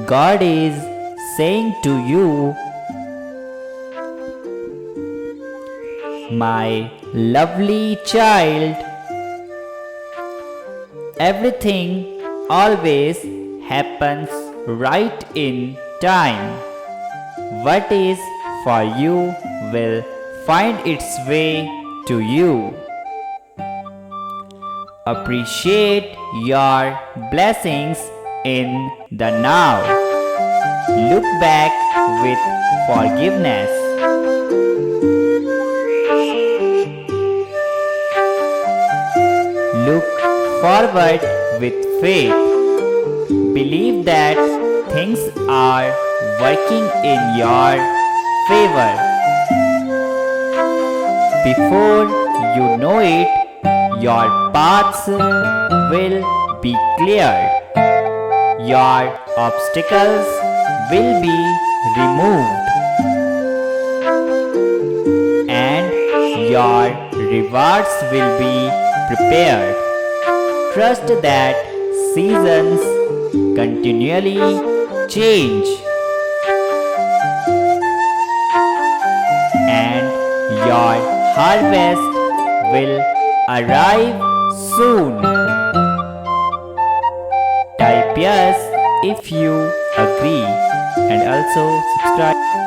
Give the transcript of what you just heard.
God is saying to you, my lovely child, everything always happens right in time. What is for you will find its way to you. Appreciate your blessings in the now. Look back with forgiveness. Look forward with faith. Believe that things are working in your favor. Before you know it, your paths will be cleared. Your obstacles will be removed. And your rewards will be prepared. Trust that seasons continually change. And your harvest will arrive soon. Type yes if you agree and also subscribe.